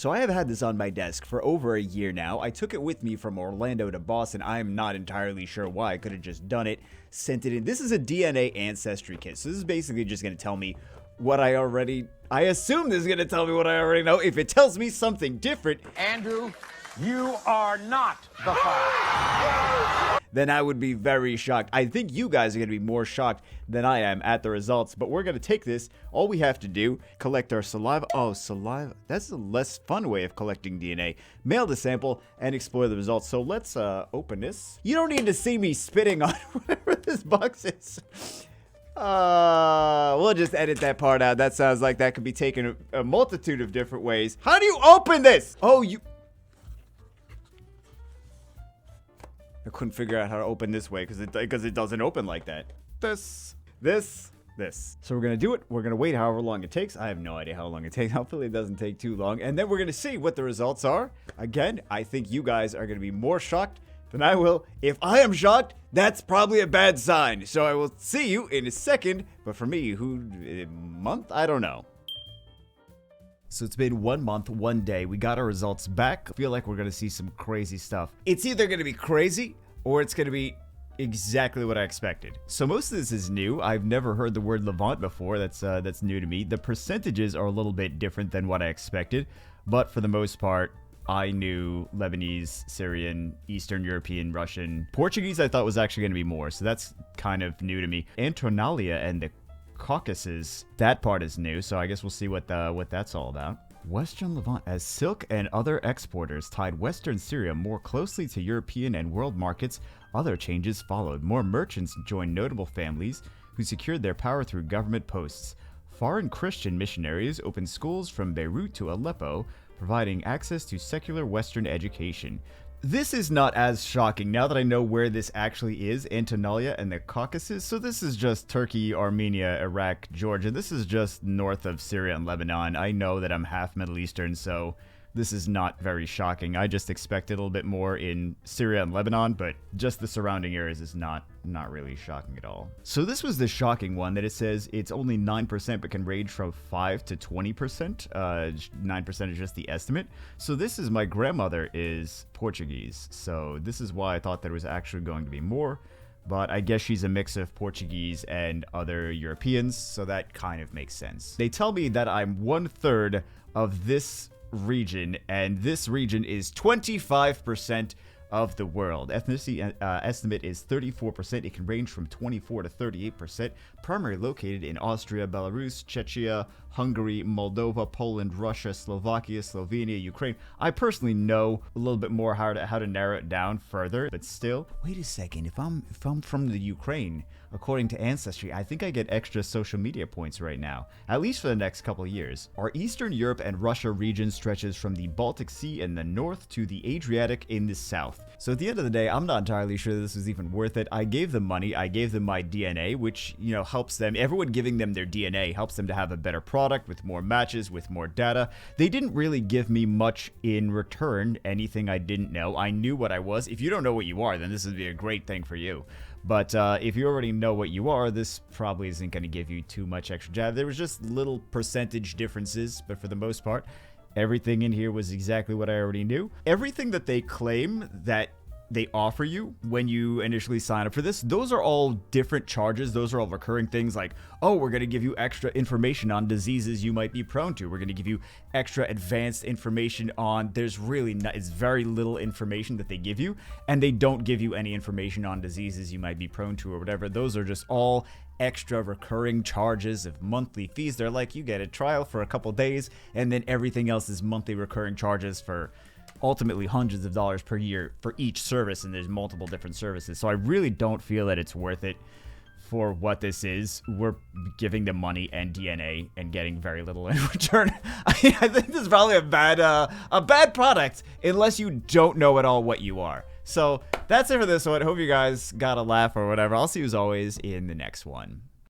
So I have had this on my desk for over a year now. I took it with me from Orlando to Boston. I am not entirely sure why. I could have just done it, sent it in. This is a DNA ancestry kit. So this is basically just going to tell me what I assume this is going to tell me what I already know. If it tells me something different, Andrew, you are not the father. then I would be very shocked. I think you guys are going to be more shocked than I am at the results, but we're going to take this. All we have to do, collect our saliva. Oh, saliva. That's a less fun way of collecting DNA. Mail the sample and explore the results. So let's open this. You don't need to see me spitting on whatever this box is. We'll just edit that part out. That sounds like that could be taken a multitude of different ways. How do you open this? Oh, I couldn't figure out how to open this way because it doesn't open like that. This. So we're going to do it. We're going to wait however long it takes. I have no idea how long it takes. Hopefully it doesn't take too long. And then we're going to see what the results are. Again, I think you guys are going to be more shocked than I will. If I am shocked, that's probably a bad sign. So I will see you in a second. But for me, a month? I don't know. So it's been 1 month, 1 day. We got our results back. I feel like we're going to see some crazy stuff. It's either going to be crazy or it's going to be exactly what I expected. So most of this is new. I've never heard the word Levant before. That's new to me. The percentages are a little bit different than what I expected. But for the most part, I knew Lebanese, Syrian, Eastern European, Russian. Portuguese I thought was actually going to be more. So that's kind of new to me. Anatolia and the Caucasus, that part is new, so I guess we'll see what that's all about. Western Levant, as silk and other exporters tied Western Syria more closely to European and world markets, other changes followed. More merchants joined notable families who secured their power through government posts. Foreign Christian missionaries opened schools from Beirut to Aleppo, providing access to secular Western education. This is not as shocking now that I know where this actually is, Anatolia and the Caucasus. So this is just Turkey, Armenia, Iraq, Georgia. This is just north of Syria and Lebanon. I know that I'm half Middle Eastern, so this is not very shocking. I just expected a little bit more in Syria and Lebanon, but just the surrounding areas is not really shocking at all. So this was the shocking one, that it says it's only 9% but can range from 5 to 20%. 9% is just the estimate. So this is, my grandmother is Portuguese, so this is why I thought there was actually going to be more. But I guess she's a mix of Portuguese and other Europeans, so that kind of makes sense. They tell me that I'm 1/3 of this region, and this region is 25% of the world. Ethnicity estimate is 34%. It can range from 24 to 38%. Primarily located in Austria, Belarus, Czechia, Hungary, Moldova, Poland, Russia, Slovakia, Slovenia, Ukraine. I personally know a little bit more how to narrow it down further, but still. Wait a second. If I'm from the Ukraine, according to Ancestry, I think I get extra social media points right now, at least for the next couple of years. Our Eastern Europe and Russia region stretches from the Baltic Sea in the north to the Adriatic in the south. So at the end of the day, I'm not entirely sure this is even worth it. I gave them money. I gave them my DNA, which, helps them. Everyone giving them their DNA helps them to have a better product with more matches, with more data. They didn't really give me much in return, anything I didn't know. I knew what I was. If you don't know what you are, then this would be a great thing for you. But if you already know what you are, this probably isn't going to give you too much extra data. There was just little percentage differences, but for the most part, everything in here was exactly what I already knew. Everything that they claim that they offer you when you initially sign up for this, those are all different charges. Those are all recurring things like, oh, we're going to give you extra information on diseases you might be prone to. We're going to give you extra advanced information on, it's very little information that they give you, and they don't give you any information on diseases you might be prone to or whatever. Those are just all extra recurring charges of monthly fees. They're like, you get a trial for a couple days, and then everything else is monthly recurring charges for ultimately hundreds of dollars per year for each service, and there's multiple different services. So I really don't feel that it's worth it for what this is. We're giving them money and DNA and getting very little in return. I think this is probably a bad product unless you don't know at all what you are. So that's it for this one. Hope you guys got a laugh or whatever. I'll see you as always in the next one.